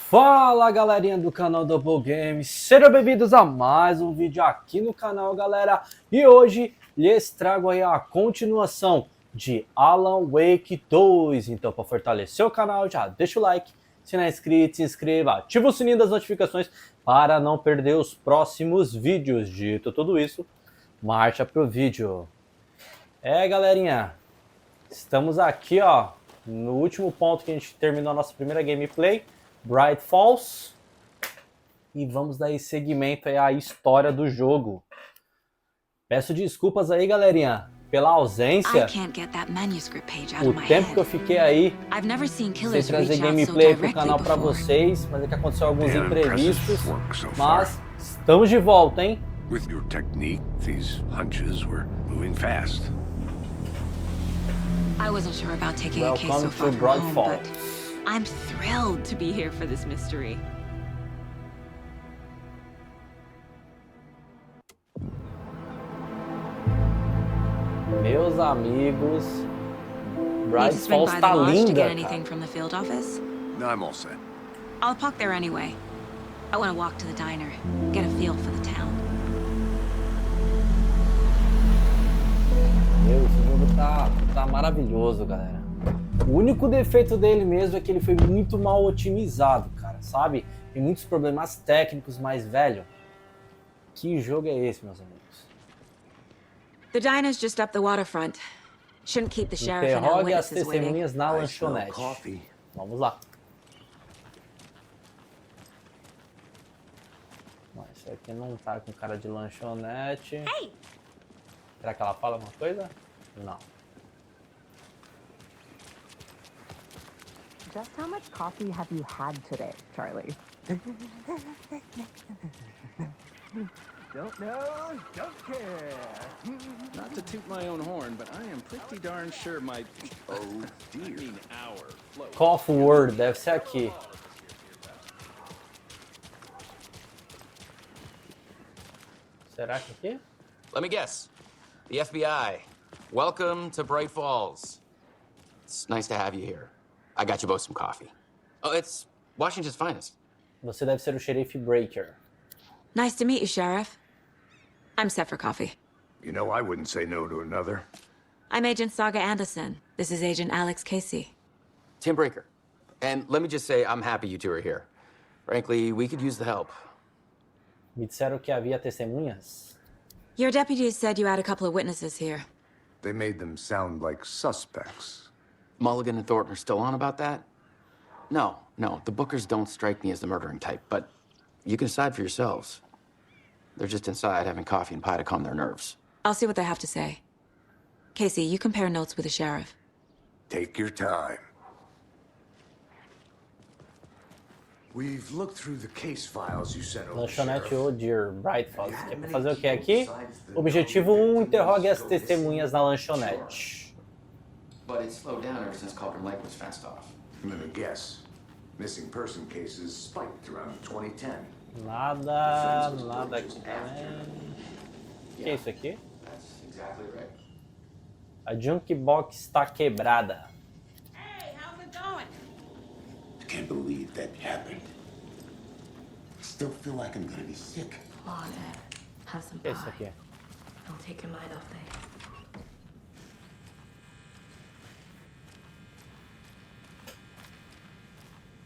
Fala galerinha do canal Doublegamesz, sejam bem-vindos a mais um vídeo aqui no canal, galera. E hoje lhes trago aí a continuação de Alan Wake 2. Então, para fortalecer o canal, já deixa o like, se não é inscrito, se inscreva, ativa o sininho das notificações para não perder os próximos vídeos. Dito tudo isso, marcha pro vídeo. Galerinha, estamos aqui, ó, no último ponto que a gente terminou a nossa primeira gameplay, Bright Falls, e vamos dar esse segmento aí à história do jogo. Peço desculpas aí, galerinha, pela ausência, o tempo que eu fiquei aí sem trazer gameplay pro canal para vocês, mas é que aconteceu alguns imprevistos, mas estamos de volta, hein? With your technique, these hunches were moving fast. I wasn't sure about taking a case so far from home, but I'm thrilled to be here for this mystery. Meus amigos, Bright Need to swing Falls by tá the lodge to linda, get anything cara. from the field office? No, I'm all set. I'll park there anyway. I want to walk to the diner, get a feel for the town. Meu, esse jogo tá maravilhoso, galera. O único defeito dele mesmo é que ele foi muito mal otimizado, cara, sabe? Tem muitos problemas técnicos, mas, velho, que jogo é esse, meus amigos? The diner's just up the waterfront. Shouldn't keep the sheriff and our Interrogue as witnesses waiting. testemunhas na I smell lanchonete. coffee. Vamos lá. Não, isso aqui não tá com cara de lanchonete. Hey! Será que ela fala alguma coisa? Não. Just how much coffee have you had today, Charlie? Don't know, don't care. Not to toot my own horn, but I am pretty darn sure my... Oh, dear. I mean, our float. Coffee Word, deve ser aqui. Será que aqui? Let me guess. The FBI. Welcome to Bright Falls. It's nice to have you here. I got you both some coffee. Oh, it's Washington's finest. Você deve ser o xerife Breaker. Nice to meet you, Sheriff. I'm set for coffee. You know, I wouldn't say no to another. I'm Agent Saga Anderson. This is Agent Alex Casey. Tim Breaker. And let me just say, I'm happy you two are here. Frankly, we could use the help. Me disseram que havia testemunhas. Your deputies said you had a couple of witnesses here. They made them sound like suspects. Mulligan and Thornton are still on about that? No, the Bookers don't strike me as the murdering type, but you can decide for yourselves. They're just inside having coffee and pie to calm their nerves. I'll see what they have to say. Casey, you compare notes with the sheriff. Take your time. We've looked through the case files you sent over, Lanchonete Sheriff. Odir, Bright Falls. Que é pra fazer o que aqui? Objetivo 1, interrogue as testemunhas na lanchonete. But it's slowed down ever since Cauldron Lake was fenced off. I'm gonna guess. Missing person cases spiked around 2010. Nada aqui também. O que é isso aqui? That's exactly right. A Junkbox está quebrada. Hey, how's it going? I can't believe that happened. I still feel like I'm gonna be sick. Come on, Ed. Have some O que é isso pie. aqui? Don't take your mind off things.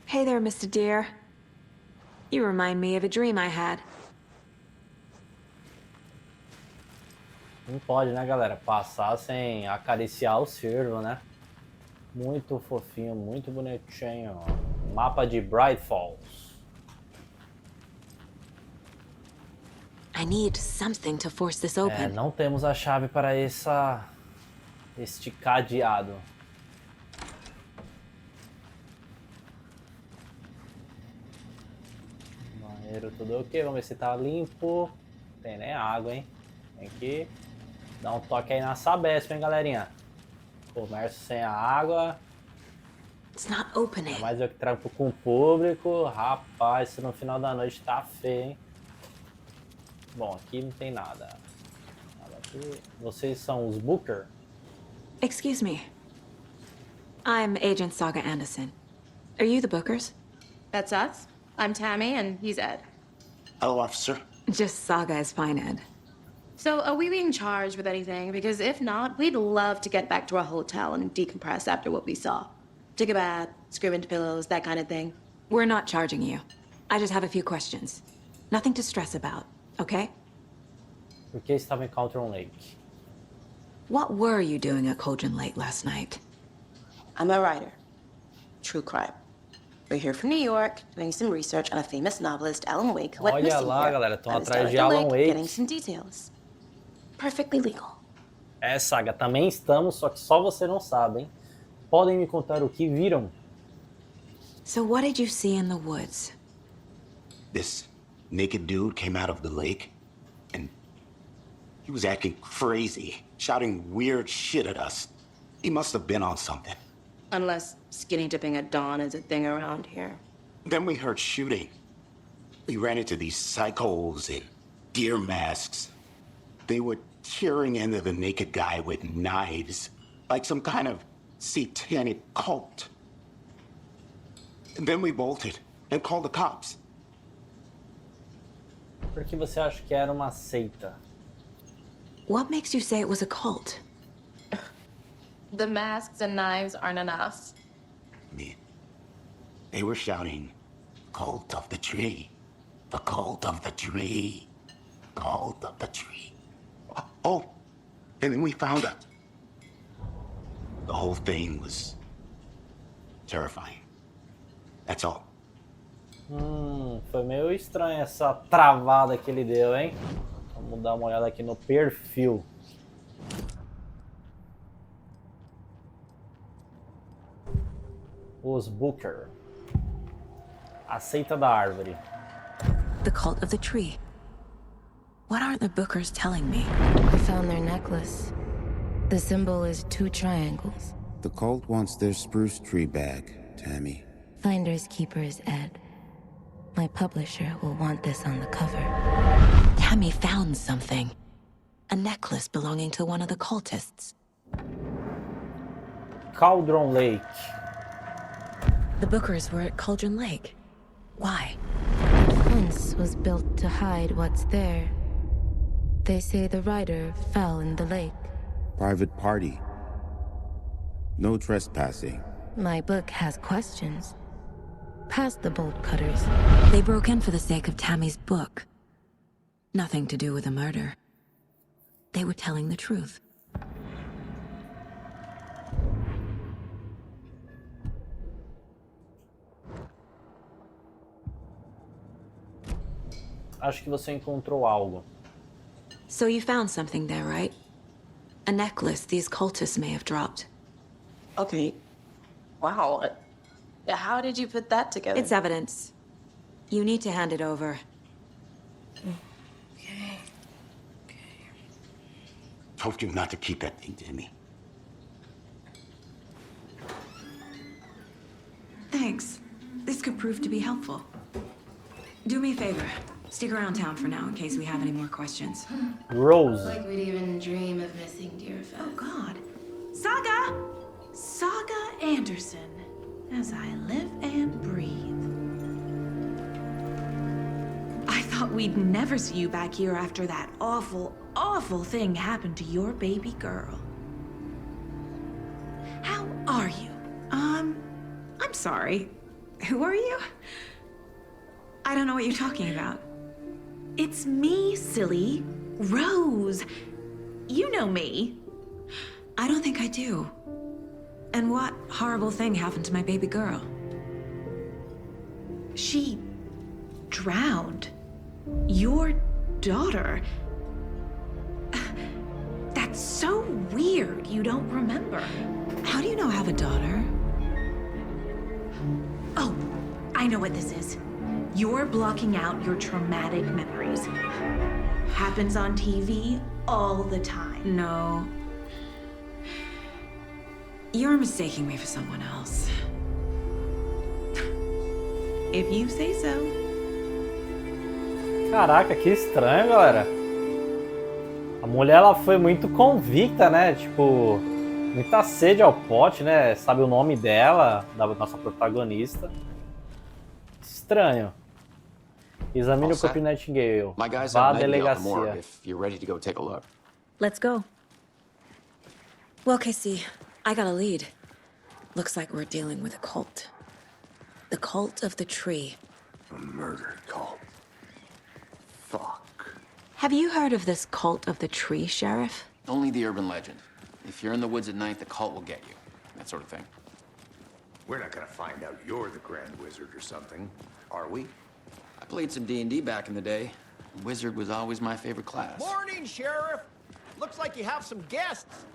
Hey there, Mr. Deer. You remind me of a dream I had. Não pode, né, galera? Passar sem acariciar o cervo, né? Muito fofinho, muito bonitinho. Mapa de Bright Falls. I need something to force this open. Não temos a chave para este cadeado. Banheiro tudo ok, vamos ver se tá limpo. Tem nem água, hein? Tem que dar um toque aí na Sabesp, hein, galerinha? Comércio sem a água. It's not opening. Mas eu que trampo com o público. Rapaz, isso no final da noite tá feio, hein? Bom, aqui não tem nada. Nada aqui. Vocês são os Booker? Excuse me. I'm Agent Saga Anderson. Are you the Bookers? That's us? I'm Tammy, and he's Ed. Hello, officer. Just Saga is fine, Ed. So, are we being charged with anything? Because if not, we'd love to get back to our hotel and decompress after what we saw. Take a bath, scream into pillows, that kind of thing. We're not charging you. I just have a few questions. Nothing to stress about, okay? Por que estava em Cauldron Lake? What were you doing at Cauldron Lake last night? I'm a writer. True crime. We're here from New York, doing some research on a famous novelist, Alan Wake, who went Olha missing lá, here. galera, estão I was atrás down de at the Alan lake, Wake. getting some details. Perfectly legal. É, Saga, também estamos, só que só você não sabe, hein? Podem me contar o que viram? So what did you see in the woods? This naked dude came out of the lake, and he was acting crazy, shouting weird shit at us. He must have been on something. Unless skinny dipping at dawn is a thing around here. Then we heard shooting. We ran into these psychos in deer masks. They were tearing into the naked guy with knives, like some kind of satanic cult. And then we bolted and called the cops. Por que você acha que era uma seita? What makes you say it was a cult? The masks and knives aren't enough. I mean, they were shouting, "Cult of the tree, the cult of the tree, cult of the tree." Oh, and then we found out. The whole thing was terrifying. That's all. Foi meio estranho essa travada que ele deu, hein? Vamos dar uma olhada aqui no perfil. Os Booker. A seita da árvore. The cult of the tree. What aren't the Bookers telling me? I found their necklace. The symbol is 2 triangles. The cult wants their spruce tree back, Tammy. Finders keepers, Ed. My publisher will want this on the cover. Tammy found something. A necklace belonging to one of the cultists. Cauldron Lake. The Bookers were at Cauldron Lake. Why? The fence was built to hide what's there. They say the writer fell in the lake. Private party. No trespassing. My book has questions. Past the bolt cutters. They broke in for the sake of Tammy's book. Nothing to do with a murder. They were telling the truth. Acho que você encontrou algo. So you found something there, right? A necklace these cultists may have dropped. Okay. Wow. How did you put that together? It's evidence. You need to hand it over. Okay. Told you not to keep that thing to me. Thanks. This could prove to be helpful. Do me a favor. Stick around town for now in case we have any more questions. Rose. Like we'd even dream of missing dear Fez. Oh, God. Saga! Saga Anderson. As I live and breathe. I thought we'd never see you back here after that awful, awful thing happened to your baby girl. How are you? I'm sorry. Who are you? I don't know what you're talking about. It's me, silly. Rose. You know me. I don't think I do. And what horrible thing happened to my baby girl? She drowned. Your daughter. That's so weird you don't remember. How do you know I have a daughter? Oh, I know what this is. You're blocking out your traumatic memories. Happens on TV all the time. No. You're mistaking me for someone else. If you say so. Caraca, que estranho, galera. A mulher, ela foi muito convicta, né? Tipo, muita sede ao pote, né? Sabe o nome dela, da nossa protagonista. Estranho. Examine All o set? Corpo Nightingale. My guys Vá à have Nightingale at the morgue delegacia. if you're ready to go take a look. Let's go. Well, Casey, I got a lead. Looks like we're dealing with a cult. The cult of the tree. A murder cult. Fuck. Have you heard of this cult of the tree, Sheriff? Only the urban legend. If you're in the woods at night, the cult will get you. That sort of thing. We're not gonna find out you're the Grand Wizard or something, are we? I played some D&D back in the day. Wizard was always my favorite class. Morning, Sheriff. Looks like you have some guests.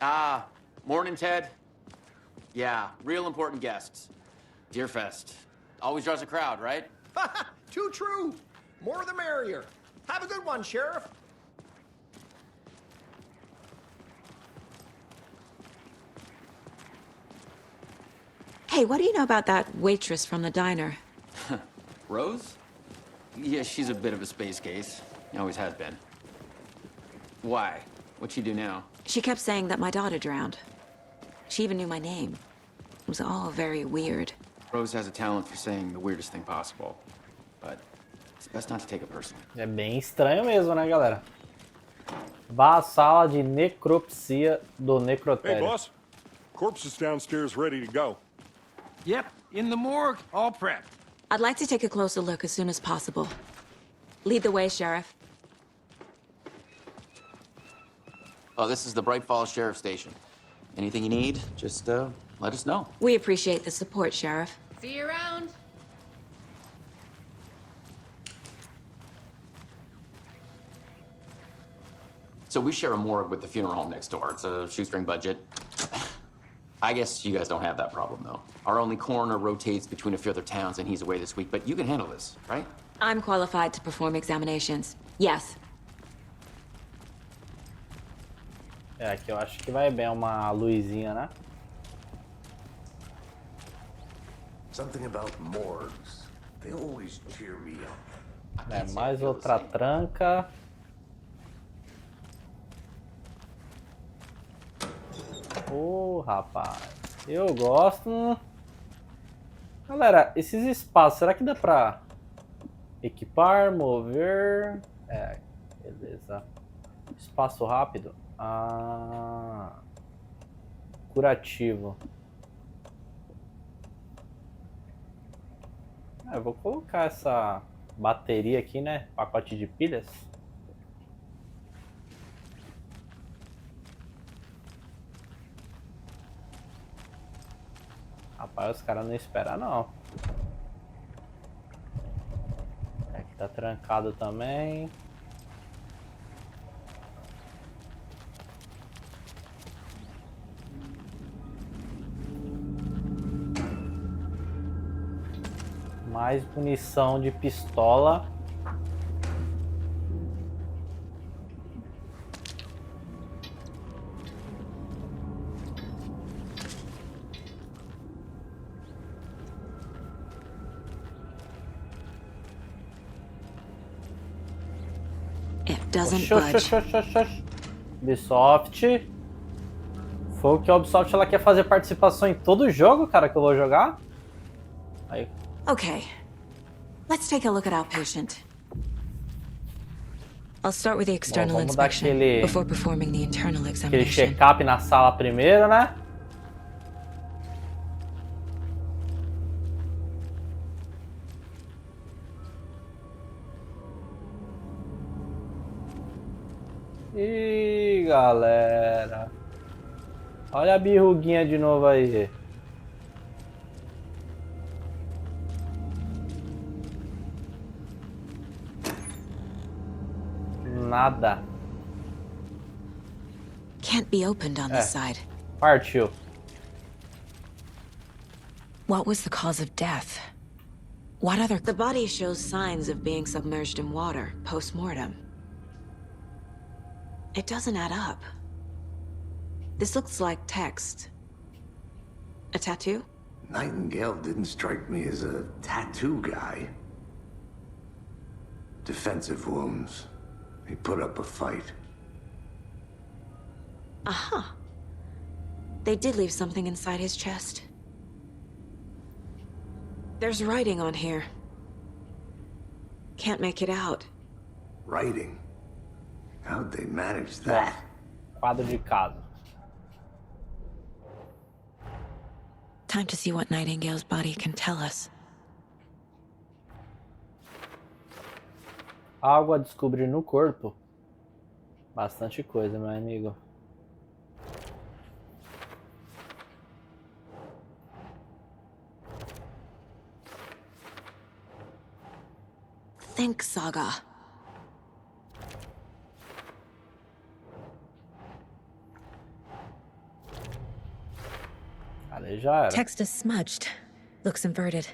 Ah, morning, Ted. Yeah, real important guests. Deerfest. Always draws a crowd, right? Too true. More the merrier. Have a good one, Sheriff. Hey, what do you know about that waitress from the diner? Rose? Yeah, she's a bit of a space case. Always has been. Why? What'd she do now? She kept saying that my daughter drowned. She even knew my name. It was all very weird. Rose has a talent for saying the weirdest thing possible. But it's best not to take it personally. É bem estranho mesmo, né, galera? Vá à sala de necropsia do Hey, necrotério. boss. Corpse is downstairs ready to go. Yep, in the morgue, all prepped. I'd like to take a closer look as soon as possible. Lead the way, Sheriff. Oh, this is the Bright Falls Sheriff Station. Anything you need, just let us know. We appreciate the support, Sheriff. See you around. So we share a morgue with the funeral home next door. It's a shoestring budget. I guess you guys don't have that problem, though. Our only coroner rotates between a few other towns, and he's away this week, but you can handle this, right? I'm qualified to perform examinations. Yes. É, aqui eu acho que vai bem uma luzinha, né? Something about morgues. They always cheer me up. É, mais outra tranca. Rapaz. Eu gosto. Galera, esses espaços, será que dá pra equipar, mover? É, beleza. Espaço rápido. Curativo. Eu vou colocar essa bateria aqui, né? Pacote de pilhas. Rapaz, os caras não esperam, não. Aqui tá trancado também. Mais munição de pistola. It doesn't budge. Ubisoft. Foi o que a Ubisoft ela quer fazer participação em todo jogo, cara, que eu vou jogar. Aí. Okay. Let's take a look at our patient. I'll start with the external Bom, vamos dar inspection before performing the internal aquele examination. check-up na sala primeiro, né? Ih, galera. Olha a birruguinha de novo aí. Nada. Can't be opened on this side. Partiu. What was the cause of death? What other... The body shows signs of being submerged in water post-mortem. It doesn't add up. This looks like text. A tattoo? Nightingale didn't strike me as a tattoo guy. Defensive wounds. He put up a fight. Aha. They did leave something inside his chest. There's writing on here. Can't make it out. Writing? How'd they manage that? Quadro de casa. Time to see what Nightingale's body can tell us. Algo a descobrir no corpo. Bastante coisa, meu amigo. Think, Saga. Ali já era. Text is smudged. Looks inverted.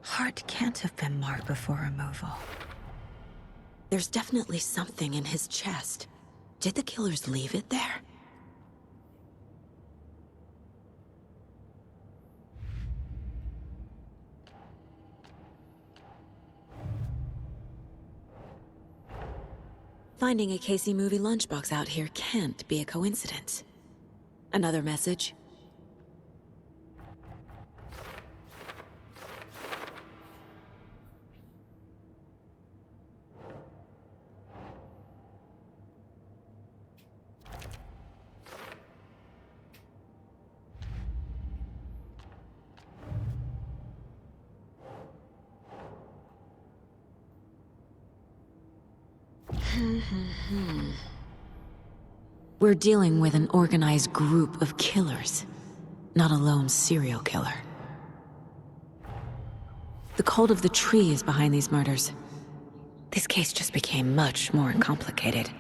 Heart can't have been marked before removal. There's definitely something in his chest. Did the killers leave it there? Finding a Casey movie lunchbox out here can't be a coincidence. Another message? We're dealing with an organized group of killers, not a lone serial killer. The cult of the tree is behind these murders. This case just became much more complicated.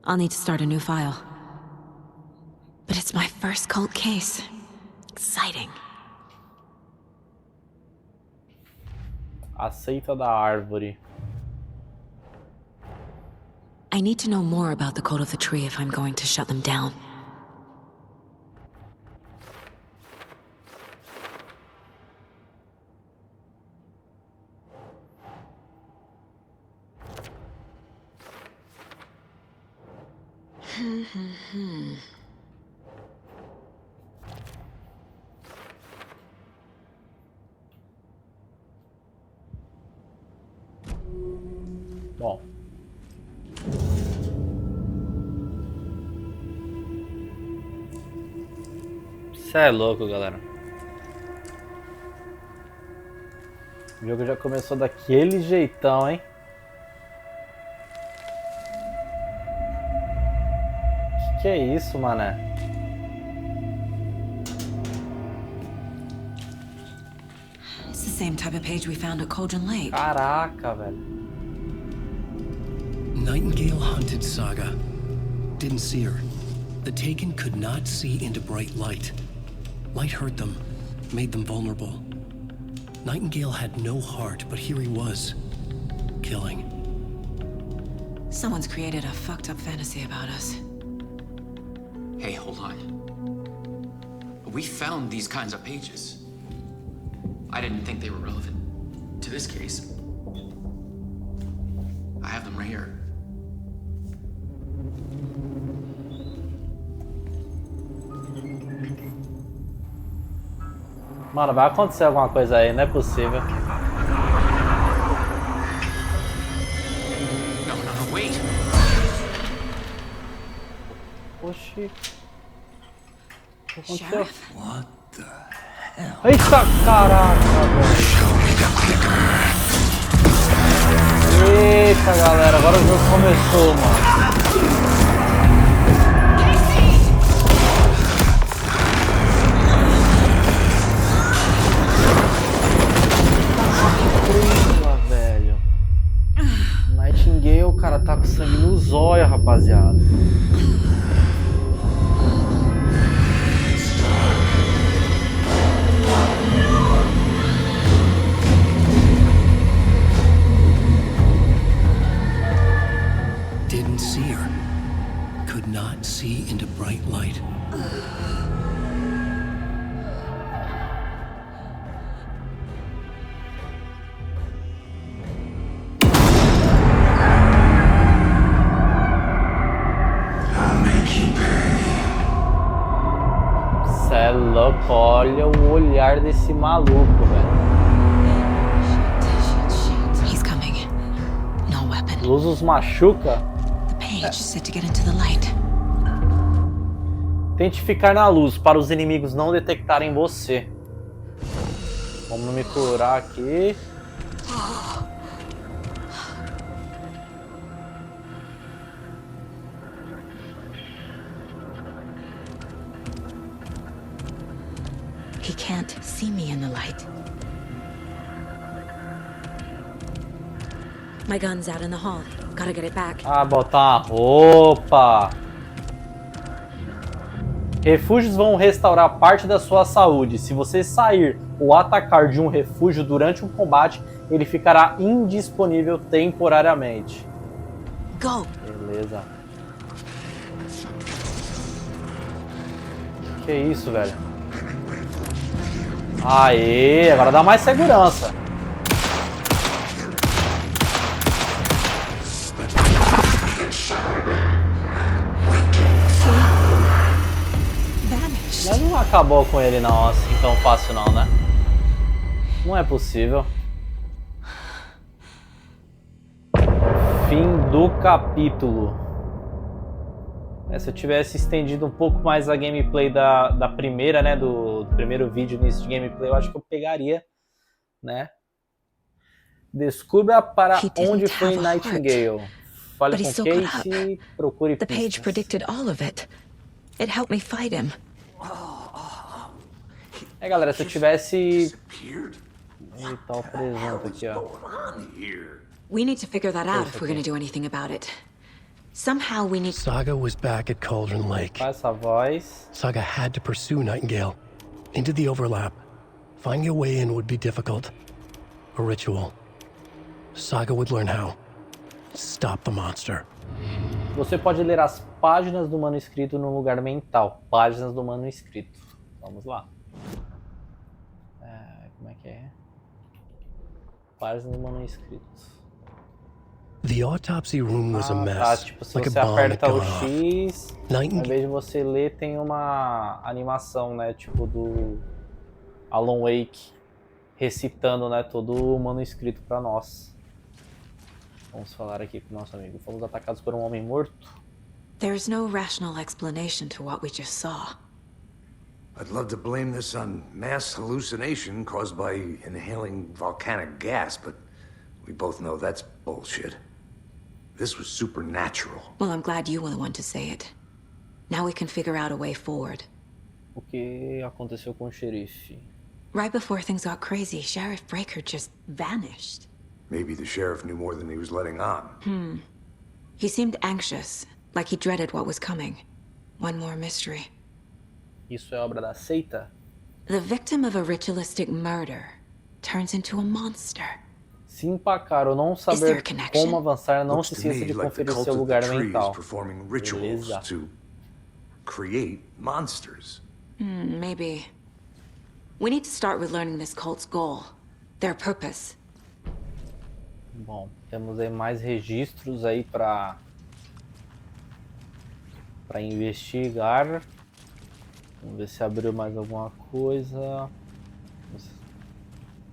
I'll need to start a new file. But it's my first cult case. Exciting. A seita da árvore. I need to know more about the cult of the tree if I'm going to shut them down. Bom. Cê é louco, galera. O jogo já começou daquele jeitão, hein? Que é isso, mané? It's the same type of page we found at Cauldron Lake. Caraca, velho. Nightingale hunted Saga. Didn't see her. The Taken could not see into bright light. Light hurt them, made them vulnerable. Nightingale had no heart, but here he was, killing. Someone's created a fucked up fantasy about us. Hey, hold on. We found these kinds of pages. I didn't think they were relevant to this case. I have them right here. Mano, vai acontecer alguma coisa aí, não é possível. No, wait. Oxi. O que aconteceu? What the hell? Eita, caraca, velho. Eita, galera, agora o jogo começou, mano. Velho. Nightingale, cara, tá com sangue nos olhos, rapaziada. Didn't see her. Could not see into bright light. Cê é louco, olha o olhar desse maluco, velho. He's Luz os machuca. The page said to get into the light. Tente ficar na luz para os inimigos não detectarem você. Vamos me curar aqui. He can't see me in the light. My gun's out in the hall. Gotta get it back. Ah, botar uma roupa. Refúgios vão restaurar parte da sua saúde. Se você sair ou atacar de um refúgio durante um combate, ele ficará indisponível temporariamente. Go. Beleza. Que isso, velho? Aê, agora dá mais segurança. Mas não acabou com ele não, assim tão fácil não, né? Não é possível. Fim do capítulo. Se eu tivesse estendido um pouco mais a gameplay da primeira, né? Do primeiro vídeo nisso de gameplay, eu acho que eu pegaria, né? Descubra para onde foi Nightingale. Fale com Casey, procure pistas. The page predicted all of it. It helped me fight him. Galera, se eu tivesse... Eita, o presunto aqui, ó. We need to figure that out if we're going to do anything about it. Somehow we need... Saga was back at Cauldron Lake. Faz essa voz. Saga had to pursue Nightingale into the overlap. Finding a way in would be difficult. A ritual. Saga would learn how. Stop the monster. Você pode ler as páginas do manuscrito no lugar mental. Páginas do manuscrito. Vamos lá. Como é que é? Páginas do manuscrito. The autopsy room was a mess. Tipo, se like você a bomb aperta had o gone X, off. ao invés de você ler, tem uma animação, né? Tipo do Alan Wake recitando, né? Todo o manuscrito para nós. Vamos falar aqui com o nosso amigo. Fomos atacados por um homem morto. There's no rational explanation to what we just saw. I'd love to blame this on mass hallucination caused by inhaling volcanic gas, but we both know that's bullshit. This was supernatural. Well, I'm glad you were the one to say it. Now we can figure out a way forward. O que aconteceu com o xerife? Right before things got crazy, Sheriff Breaker just vanished. Maybe the sheriff knew more than he was letting on. He seemed anxious, like he dreaded what was coming. One more mystery. Isso é obra da seita? The victim of a ritualistic murder turns into a monster. Se empacar ou não saber como avançar, não se esqueça de conferir seu lugar mental. Beleza. To create monsters. Maybe. We need to start with learning this cult's goal, their purpose. Bom, temos aí mais registros aí para investigar. Vamos ver se abriu mais alguma coisa.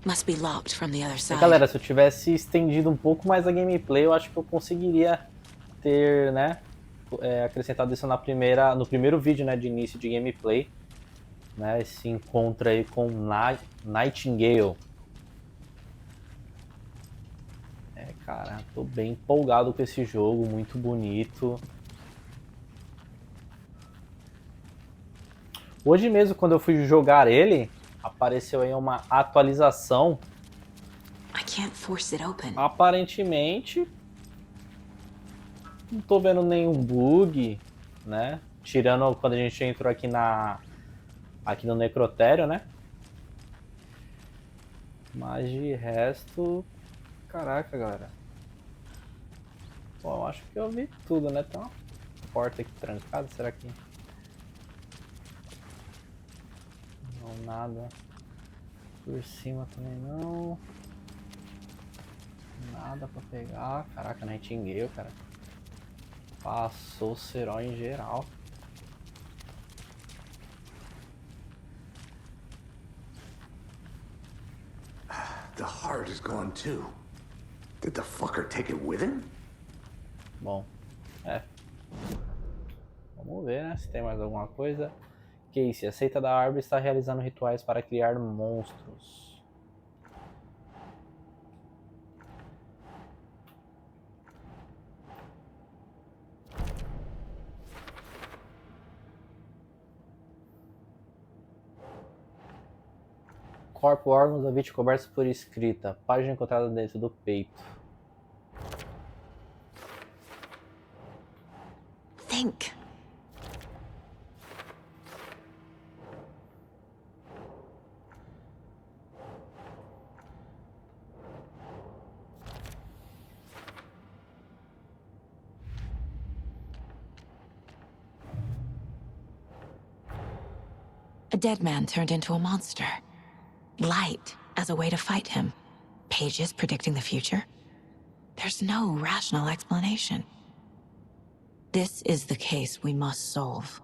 Must be locked from the other side. Galera, se eu tivesse estendido um pouco mais a gameplay, eu acho que eu conseguiria ter, né, acrescentado isso no primeiro vídeo, né, de início de gameplay, né, esse encontro aí com Nightingale. Cara, tô bem empolgado com esse jogo, muito bonito. Hoje mesmo, quando eu fui jogar ele, apareceu aí uma atualização. I can't force it open. Aparentemente, não tô vendo nenhum bug, né? Tirando quando a gente entrou aqui no necrotério, né? Mas de resto, caraca, galera. Pô, eu acho que eu vi tudo, né? Tem uma porta aqui trancada, será que... Não, nada. Por cima também não. Nada pra pegar. Caraca, Nightingale, cara. Passou o SERÁ em geral. The heart is gone too. Did the fucker take it with him? Bom, vamos ver, né, se tem mais alguma coisa. Casey, a seita da árvore está realizando rituais para criar monstros. Corpo, órgãos da vítima cobertos por escrita. Página encontrada dentro do peito. Think. A dead man turned into a monster. Light as a way to fight him. Pages predicting the future? There's no rational explanation. This is the case we must solve.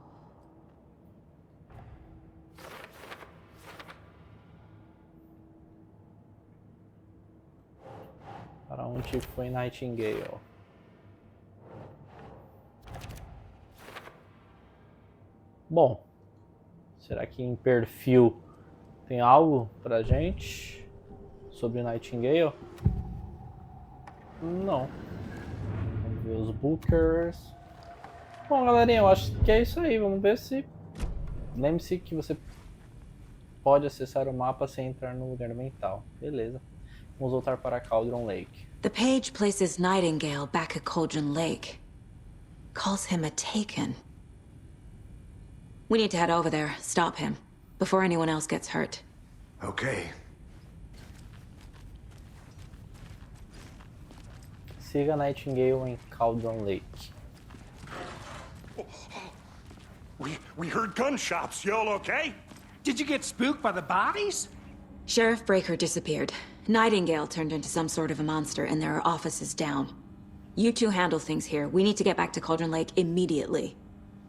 Para onde foi Nightingale? Bom, será que em perfil tem algo pra gente sobre Nightingale? Não. Vamos ver os bookers. Bom, galerinha, eu acho que é isso aí. Vamos ver se... Lembre-se que você pode acessar o mapa sem entrar no lugar mental. Beleza. Vamos voltar para Cauldron Lake. The page places Nightingale back at Cauldron Lake. Calls him a Taken. We need to head over there, stop him, before anyone else gets hurt. Okay. Siga Nightingale em Cauldron Lake. We heard gunshots. You all okay? Did you get spooked by the bodies? Sheriff Breaker disappeared. Nightingale turned into some sort of a monster, and there are offices down. You two handle things here. We need to get back to Cauldron Lake immediately.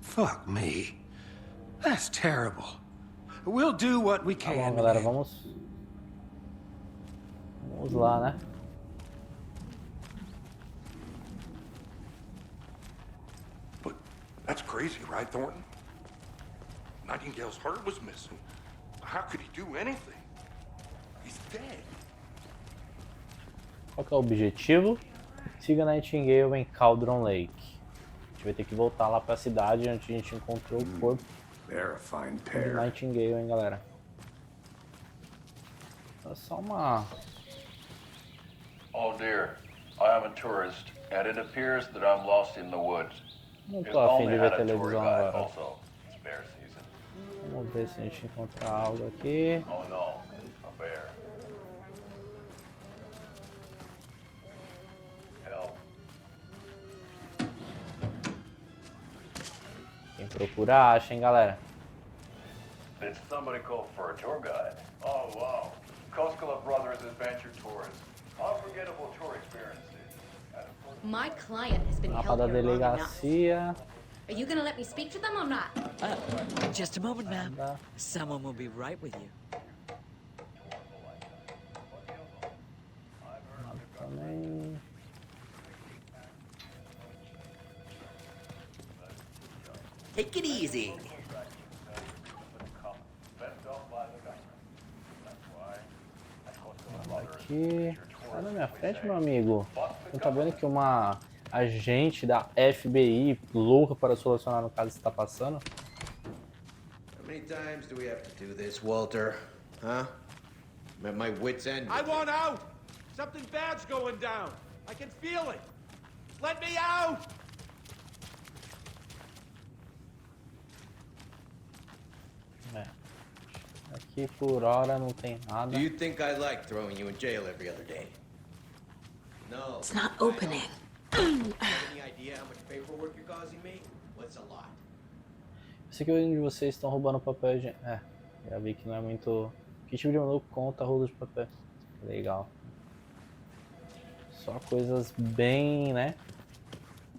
Fuck me. That's terrible. We'll do what we Tá can. bom, galera, vamos lá, né? But that's crazy, right, Thornton? Nightingale's heart was missing. How could he do anything? He's dead. Qual que é o objetivo? Siga Nightingale em Cauldron Lake. A gente vai ter que voltar lá pra cidade onde a gente encontrou o corpo de Nightingale, hein, galera. É só uma... Oh dear, I am a tourist, and it appears that I'm lost in the woods. Não If tô a fim only de had ver a tour televisão guide agora. also. It's bear season. Vamos ver se a gente encontra algo aqui. Oh no, a bear. Help. Quem procura acha, hein, galera. Did somebody call for a tour guide? Oh wow, Koskela Brothers Adventure Tours. Unforgettable tour experiences. My client has been Mapa held da here long enough. delegacia. Are you gonna let me speak to them or not? Just a moment, ma'am. Someone will be right with you. Também. Take it easy. Aqui. Sai da minha frente, meu amigo. Você tá vendo que uma agente da FBI louca para solucionar no caso que está passando? How many times do we have to do this, Walter? Huh? I'm at my wit's end. I want out! Something bad's going down. I can feel it. Let me out! Aqui por hora não tem nada. Do you think I like throwing you in jail every other day? No. It's not opening. Any idea how much paperwork you're causing me? What's a lot? Eu sei que alguns de vocês estão roubando papel de... já vi que não é muito... Que tipo de maluco conta rolo de papel? Legal. Só coisas bem, né?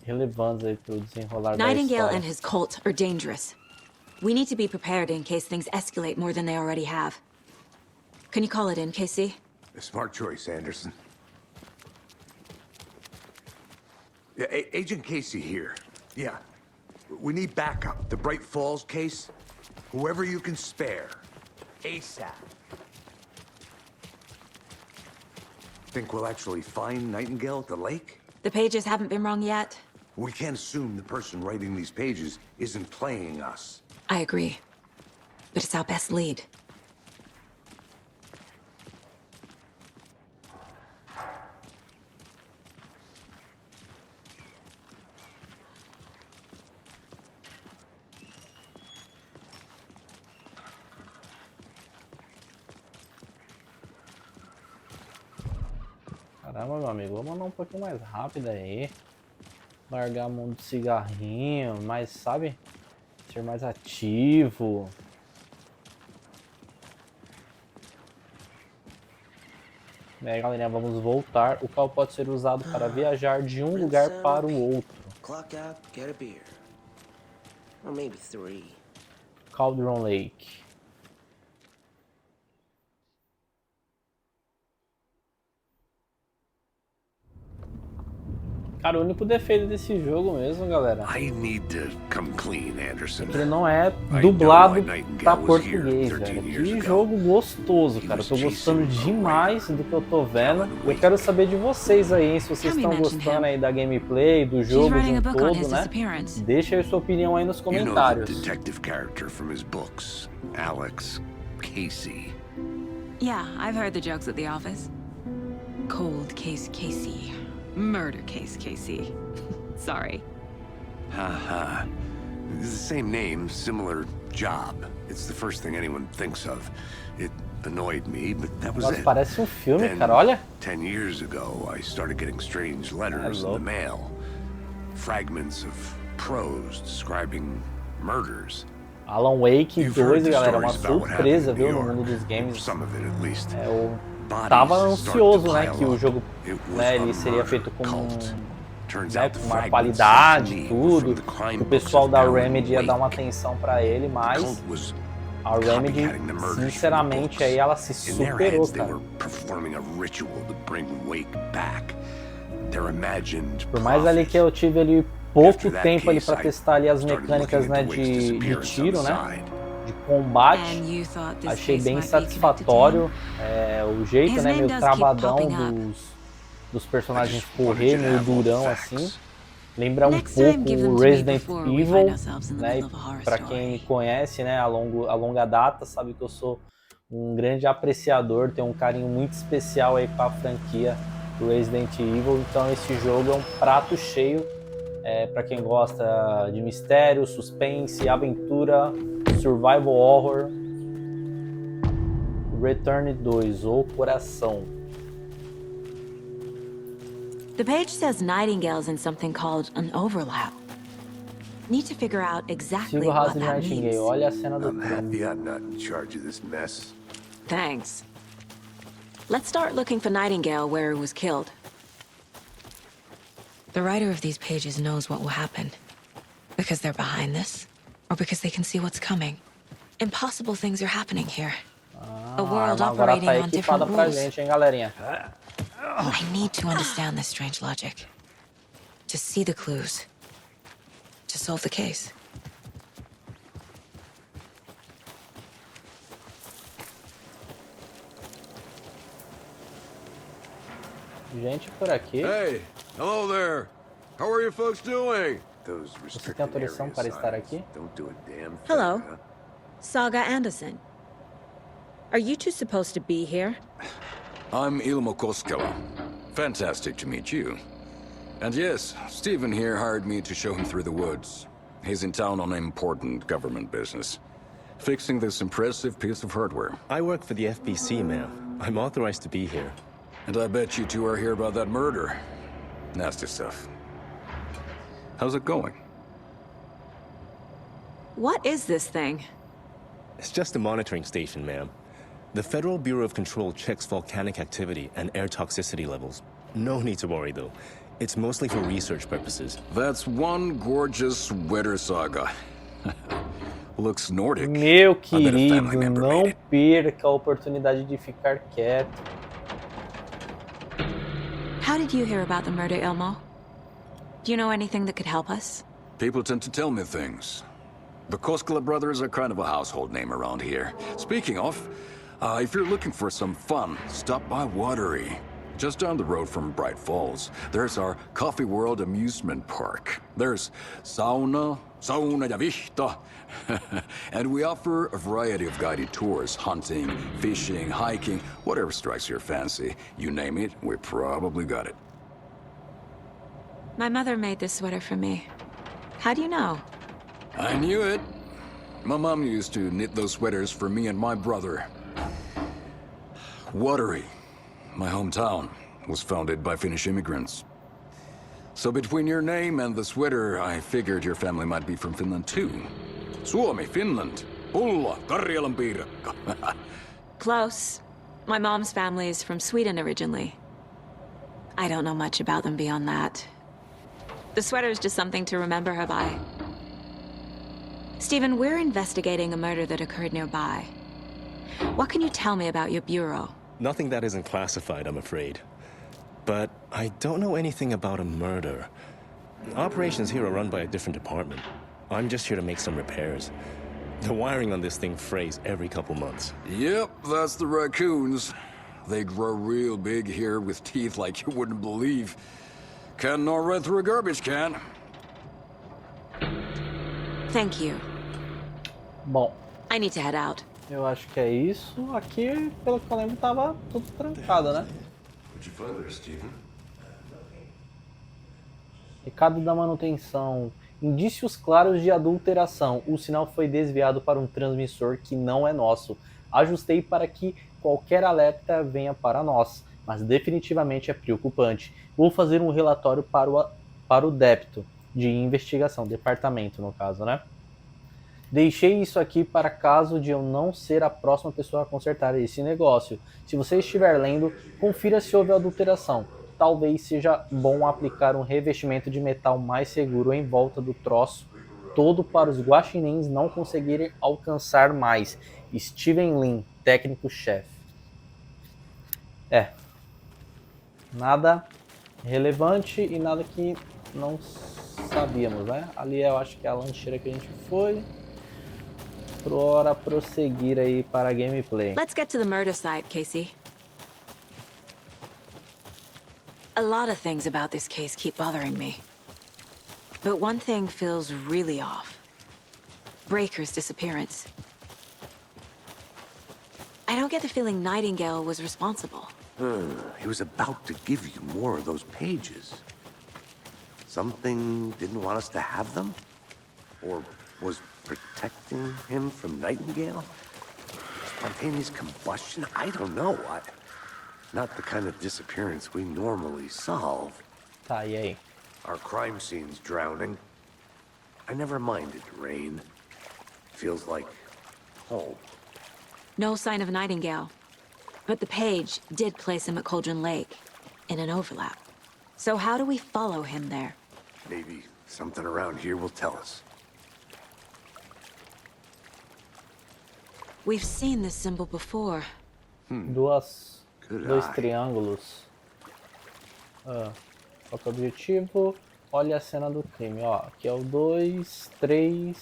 Relevantes aí pro desenrolar da Nightingale história. and his cult are dangerous. We need to be prepared in case things escalate more than they already have. Can you call it in, Casey? A smart choice, Anderson. Agent Casey here. Yeah. We need backup. The Bright Falls case. Whoever you can spare. ASAP. Think we'll actually find Nightingale at the lake? The pages haven't been wrong yet. We can't assume the person writing these pages isn't playing us. I agree. But it's our best lead. Caramba, meu amigo, vamos andar um pouquinho mais rápido aí. Largar a mão do cigarrinho, mas sabe? Ser mais ativo. Bem, galerinha, vamos voltar. O qual pode ser usado para viajar de um lugar para o outro. Clock out, get a beer. Or maybe 3. Cauldron Lake. Cara, o único defeito desse jogo mesmo, galera, I need to come clean, Anderson. é que ele não é dublado pra português, velho. Que jogo gostoso, cara. Eu tô gostando demais do que eu tô vendo. Eu quero saber de vocês aí, hein, se vocês estão gostando aí da gameplay, do jogo de um todo, né? Deixa aí sua opinião aí nos comentários. Detective character from his books, Alex Casey. Yeah, I've heard the jokes at the office. Cold case Casey. Murder case Casey. Sorry. Haha. It's the same name, similar job. It's the first thing anyone thinks of. It annoyed me, but that was Nossa, it. parece um filme, cara, olha. 10 years ago, I started getting strange letters in the mail. Fragments of prose describing murders. Alan Wake 2, galera, uma surpresa, viu, no mundo dos games. É, eu tava ansioso, né, que o jogo, né, ele seria feito com, né, com uma qualidade e tudo, que o pessoal da Remedy ia dar uma atenção pra ele, mas a Remedy, sinceramente, aí ela se superou, cara. Por mais ali que eu tive ali pouco tempo ali para testar ali as mecânicas, né, de tiro, né, de combate, achei bem satisfatório, o jeito, né, meio travadão dos personagens correr, meio durão assim, lembra um pouco o Resident Evil, né, para quem me conhece, né, a longa data, sabe que eu sou um grande apreciador, tenho um carinho muito especial aí para a franquia do Resident Evil, então esse jogo é um prato cheio. Para quem gosta de mistério, suspense, aventura, survival horror. Return 2, ou Coração. The page says Nightingale's in something called an overlap. Need to figure out exactly what that means. Olha a cena do I'm happy I'm not in charge of this mess. Thanks. Let's start looking for Nightingale where he was killed. The writer of these pages knows what will happen. Because they're behind this, or because they can see what's coming. Impossible things are happening here. A world operating on different rules. I need to understand this strange logic. To see the clues. To solve the case. Gente por aqui. Hey, hello there. How are you folks doing? Você tem autorização para estar aqui? Hello, Saga Anderson. Are you two supposed to be here? I'm Ilmo Koskela. Fantastic to meet you. And yes, Stephen here hired me to show him through the woods. He's in town on important government business, fixing this impressive piece of hardware. I work for the FBC, ma'am. I'm authorized to be here. And I bet you two are here about that murder. Nasty stuff. How's it going? What is this thing? It's just a monitoring station, ma'am. The Federal Bureau of Control checks volcanic activity and air toxicity levels. No need to worry, though. It's mostly for research purposes. That's one gorgeous weather saga. Looks Nordic. Meu querido, não perca a oportunidade de ficar quieto. How did you hear about the murder, Ilmo? Do you know anything that could help us? People tend to tell me things. The Koskela brothers are kind of a household name around here. Speaking of, if you're looking for some fun, stop by Watery. Just down the road from Bright Falls, there's our Coffee World amusement park. There's sauna ja vihta. And we offer a variety of guided tours, hunting, fishing, hiking, whatever strikes your fancy. You name it, we probably got it. My mother made this sweater for me. How do you know? I knew it. My mom used to knit those sweaters for me and my brother. Watery, my hometown, was founded by Finnish immigrants. So between your name and the sweater, I figured your family might be from Finland too. Suomi, Finland. Pulla, Karjalan piirakka. Close. My mom's family is from Sweden originally. I don't know much about them beyond that. The sweater is just something to remember her by. Stephen, we're investigating a murder that occurred nearby. What can you tell me about your bureau? Nothing that isn't classified, I'm afraid. But I don't know anything about a murder. Operations here are run by a different department. I'm just here to make some repairs. The wiring on this thing frays every couple months. Yep, that's the raccoons. They grow real big here with teeth like you wouldn't believe. Can't gnaw right through a garbage can. Thank you. Bom, I need to head out. Eu acho que é isso. Aqui, pelo que eu lembro, tava tudo trancado, né? What'd you find there, Stephen? Recado da manutenção. Indícios claros de adulteração. O sinal foi desviado para um transmissor que não é nosso. Ajustei para que qualquer alerta venha para nós, mas definitivamente é preocupante. Vou fazer um relatório para o débito de investigação, departamento no caso, né? Deixei isso aqui para caso de eu não ser a próxima pessoa a consertar esse negócio. Se você estiver lendo, confira se houve adulteração. Talvez seja bom aplicar um revestimento de metal mais seguro em volta do troço todo para os guaxinins não conseguirem alcançar mais. Steven Lin, técnico-chefe. Nada relevante e nada que não sabíamos, né? Ali eu acho que é a lancheira que a gente foi. Bora prosseguir aí para a gameplay. Let's get to the murder site, Casey. A lot of things about this case keep bothering me. But one thing feels really off. Breaker's disappearance. I don't get the feeling Nightingale was responsible. He was about to give you more of those pages. Something didn't want us to have them? Or was protecting him from Nightingale? Spontaneous combustion? I don't know. Not the kind of disappearance we normally solve. Tá, e aí? Our crime scene's drowning. I never minded rain. Feels like home. No sign of Nightingale. But the page did place him at Cauldron Lake, in an overlap. So how do we follow him there? Maybe something around here will tell us. We've seen this symbol before. Dois eye. triângulos. Qual que é o objetivo? Olha a cena do crime. Ó, aqui é o 2, 3.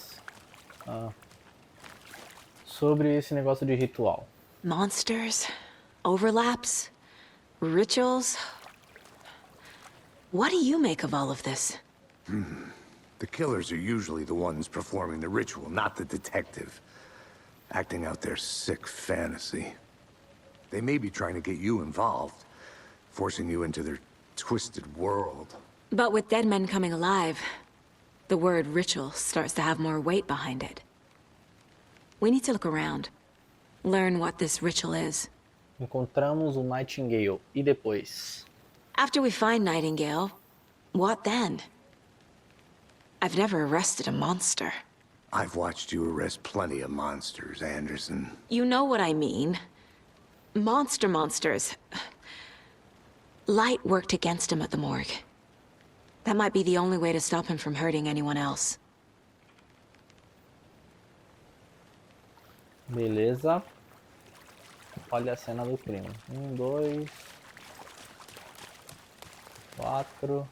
Sobre esse negócio de ritual. Monsters, overlaps, rituals. What do you make of all of this? The killers are usually the ones performing the ritual, not the detective. Acting out their sick fantasy. They may be trying to get you involved, forcing you into their twisted world. But with dead men coming alive, the word ritual starts to have more weight behind it. We need to look around. Learn what this ritual is. Encontramos o Nightingale. E depois? After we find Nightingale, what then? I've never arrested a monster. I've watched you arrest plenty of monsters, Anderson. You know what I mean. Monsters. Light worked against him at the morgue. That might be the only way to stop him from hurting anyone else. Beleza. Olha a cena do crime. 1, 2, 4.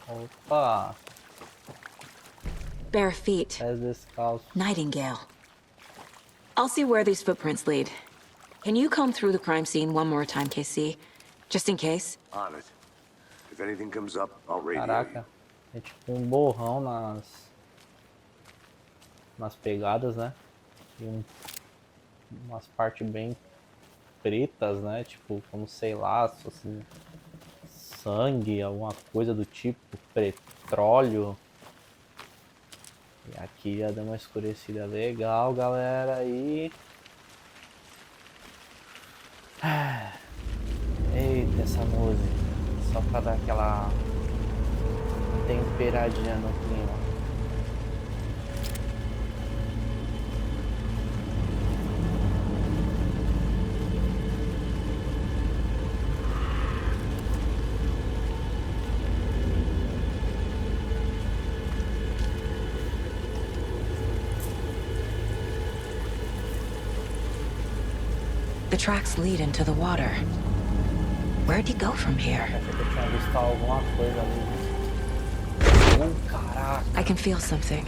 Opa! Bare feet. Pés descalços. Nightingale. I'll see where these footprints lead. Can you comb through the crime scene one more time, KC? Just in case? On it. If anything comes up, I'll radio Caraca, é tipo um borrão nas pegadas, né? E umas partes bem pretas, né? Tipo, como sei lá, se fosse sangue, alguma coisa do tipo, petróleo. E aqui já deu uma escurecida legal, galera. E eita, essa música. Só pra dar aquela temperadinha no clima. The tracks lead into the water. Where'd he go from here? I can feel something.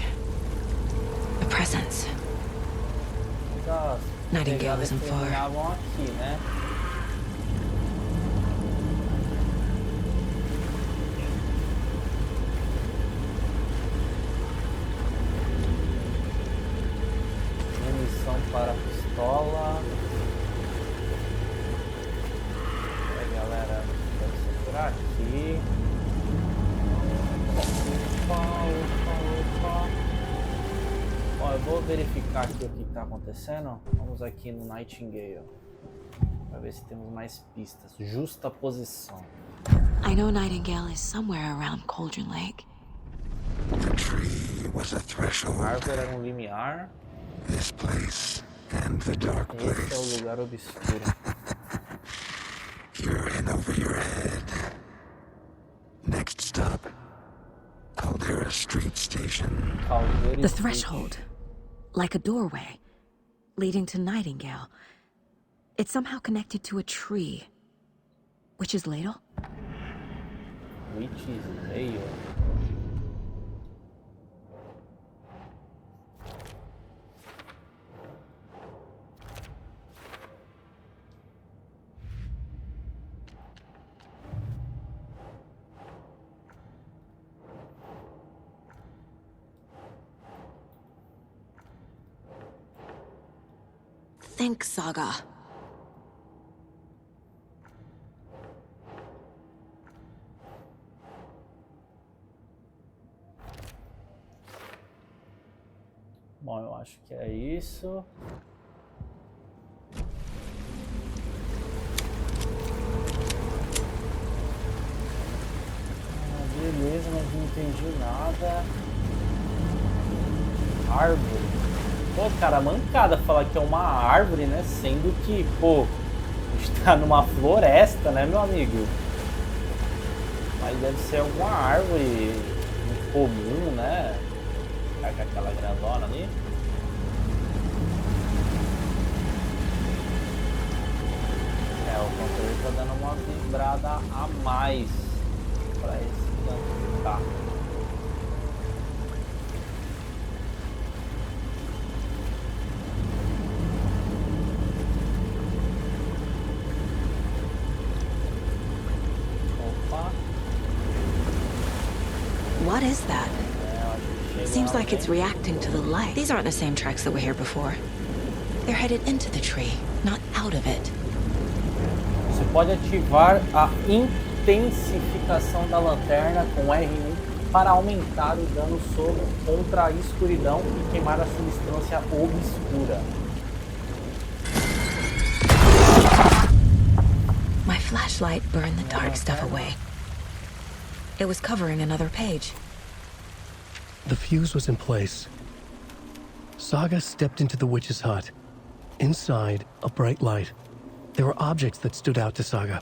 A presence. Nightingale isn't far. Munição para pistola. Galera, deve ser por aqui. Opa. Ó, eu vou verificar aqui o que está acontecendo. Vamos aqui no Nightingale para ver se temos mais pistas. Justa posição. I know Nightingale is somewhere around Cauldron Lake. The tree was a threshold. A árvore era um limiar. This place and the dark place. Esse é o lugar obscuro. You're in over your head. Next stop, Caldera Street Station. The threshold, like a doorway, leading to Nightingale. It's somehow connected to a tree. Witch's Ladle? Witch's Ladle? Think, Saga. Bom, eu acho que é isso. Beleza, mas não entendi nada. Árvore. Pô, cara, mancada falar que é uma árvore, né? Sendo que, pô, está numa floresta, né, meu amigo? Mas deve ser alguma árvore comum, né? Aquela grandona ali. É, o controle tá dando uma vibrada a mais para esse canto. Tá. What is that? Seems like it's reacting to the light. These aren't the same tracks that were here before. They're headed into the tree, not out of it. Você pode ativar a intensificação da lanterna com R1 para aumentar o dano contra a escuridão e queimar a substância obscura. My flashlight burned the dark stuff away. It was covering another page. The fuse was in place. Saga stepped into the witch's hut. Inside, a bright light. There were objects that stood out to Saga,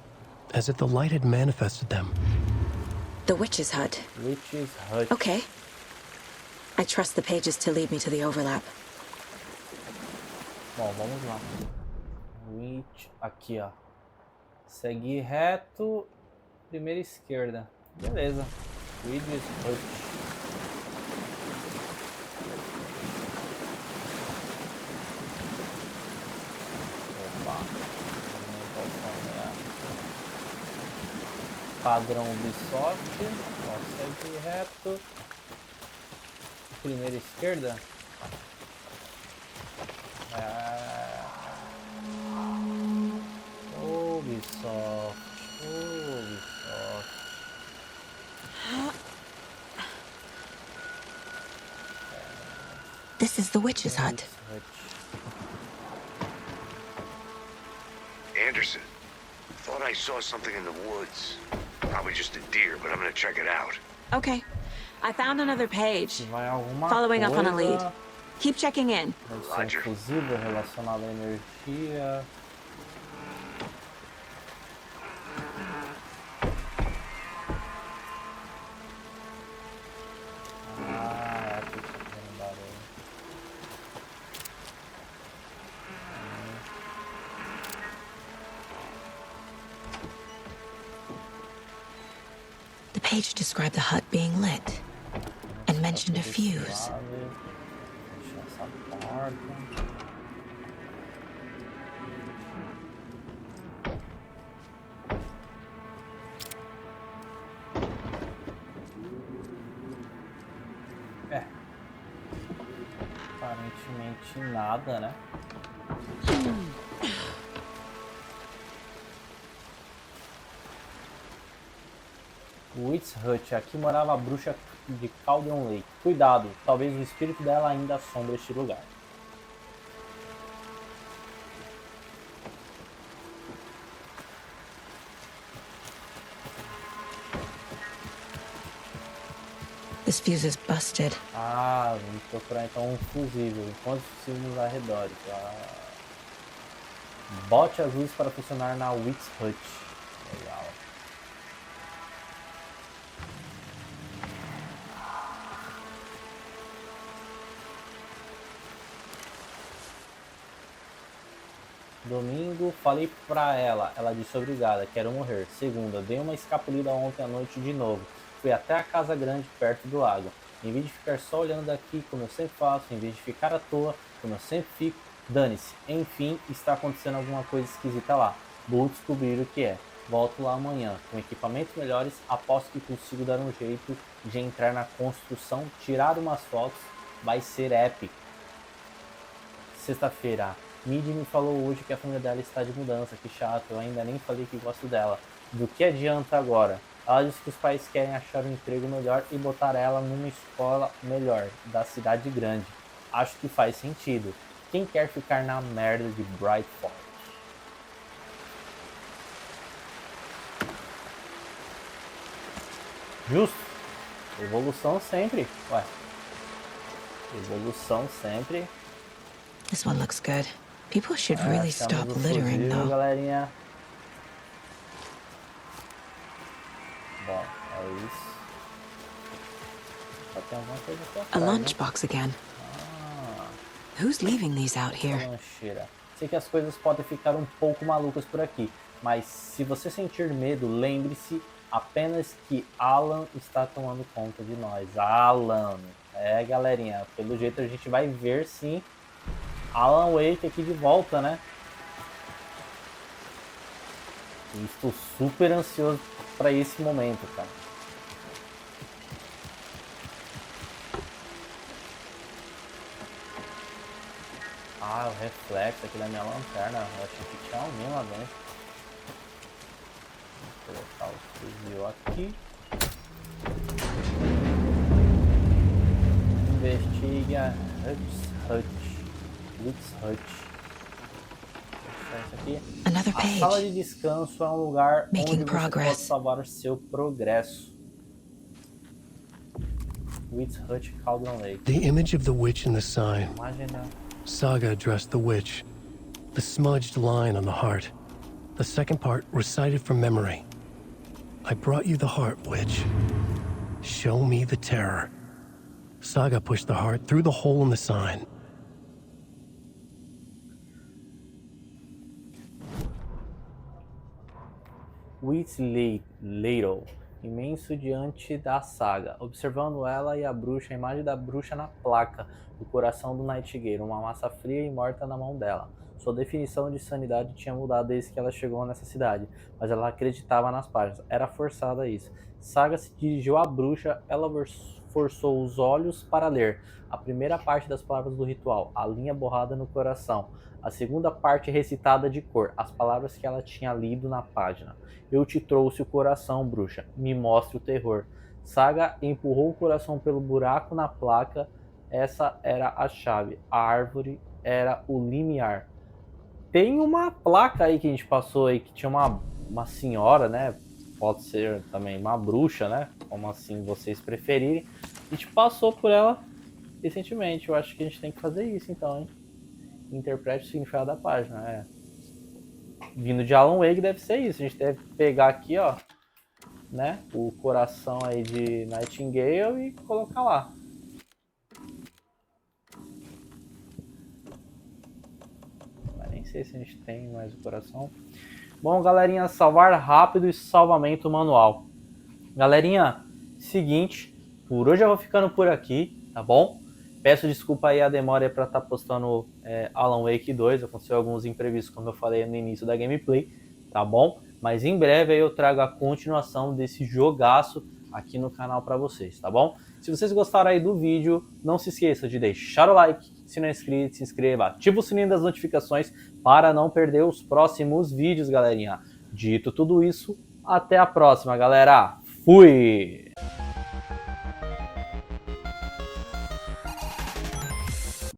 as if the light had manifested them. The witch's hut. Witch's hut. Okay. I trust the pages to lead me to the overlap. Bom, vamos lá. Witch, aqui, ó. Seguir reto, primeira esquerda. Beleza. Vídeo Hut. Opa. Padrão Ubisoft. Segue reto. Primeira esquerda. Ubisoft. This is the witch's hut. Anderson, thought I saw something in the woods. Probably just a deer, but I'm gonna check it out. Okay. I found another page. Following up on a lead. Keep checking in. Roger. Inclusive relacionada à energia. The page described the hut being lit and mentioned a fuse. Aparentemente nada, né? Witch's Hut, aqui morava a bruxa de Cauldron Lake. Cuidado, talvez o espírito dela ainda assombre este lugar. This fuse is busted. Ah, vamos procurar então um fusível. Enquanto possível nos arredores. Bote as luzes para funcionar na Witch's Hut. Legal. Domingo, falei pra ela. Ela disse obrigada, quero morrer. Segunda, dei uma escapulida ontem à noite de novo. Fui até a casa grande perto do lago. Em vez de ficar só olhando daqui, como eu sempre faço, em vez de ficar à toa, como eu sempre fico, dane-se. Enfim, está acontecendo alguma coisa esquisita lá. Vou descobrir o que é. Volto lá amanhã. Com equipamentos melhores, aposto que consigo dar um jeito de entrar na construção, tirar umas fotos. Vai ser épico. Sexta-feira. Midi me falou hoje que a família dela está de mudança. Que chato, eu ainda nem falei que gosto dela. Do que adianta agora? Ela disse que os pais querem achar um emprego melhor e botar ela numa escola melhor, da cidade grande. Acho que faz sentido. Quem quer ficar na merda de Brightfall? Justo. Evolução sempre. Ué. Evolução sempre. This one looks good. People should really stop littering, though. Galerinha. Bom, é isso. Só tem alguma coisa aqui A atrás, lunchbox again. Who's leaving these out here? Lancheira. Sei que as coisas podem ficar um pouco malucas por aqui, mas se você sentir medo, lembre-se apenas que Alan está tomando conta de nós. Alan. É, galerinha, pelo jeito a gente vai ver sim Alan Wake aqui de volta, né? E estou super ansioso para esse momento, cara. Ah, o reflexo aqui da minha lanterna. Eu achei que tinha alguém lá dentro. Vou colocar o fuzil aqui. Investiga Witch's Hut. Another A page. sala de descanso é um lugar Making onde você pode progress. salvar o seu progresso. Witch's Hut, Cauldron Lake. The image of the witch in the sign. Imagina. Saga addressed the witch. The smudged line on the heart. The second part recited from memory. I brought you the heart, witch. Show me the terror. Saga pushed the heart through the hole in the sign. Witch Ladle. imenso diante da saga, observando ela e a bruxa, a imagem da bruxa na placa do coração do Nightingale, uma massa fria e morta na mão dela. Sua definição de sanidade tinha mudado desde que ela chegou nessa cidade, mas ela acreditava nas páginas, era forçada a isso. Saga se dirigiu à bruxa, ela forçou os olhos para ler a primeira parte das palavras do ritual, a linha borrada no coração, a segunda parte recitada de cor, as palavras que ela tinha lido na página. Eu te trouxe o coração, bruxa, me mostre o terror. Saga empurrou o coração pelo buraco na placa, essa era a chave, a árvore era o limiar. Tem uma placa aí que a gente passou aí, que tinha uma senhora, né? Pode ser também uma bruxa, né? Como assim vocês preferirem. A gente passou por ela recentemente. Eu acho que a gente tem que fazer isso então, hein? Interprete o significado da página, Vindo de Alan Wake deve ser isso. A gente deve pegar aqui, ó, né? O coração aí de Nightingale e colocar lá. Nem sei se a gente tem mais o coração. Bom, galerinha, salvar rápido e salvamento manual. Galerinha, seguinte, por hoje eu vou ficando por aqui, tá bom? Peço desculpa aí a demora para estar postando Alan Wake 2, aconteceu alguns imprevistos, como eu falei no início da gameplay, tá bom? Mas em breve aí eu trago a continuação desse jogaço aqui no canal para vocês, tá bom? Se vocês gostaram aí do vídeo, não se esqueça de deixar o like, se não é inscrito, se inscreva, ativa o sininho das notificações para não perder os próximos vídeos, galerinha. Dito tudo isso, até a próxima, galera. Fui!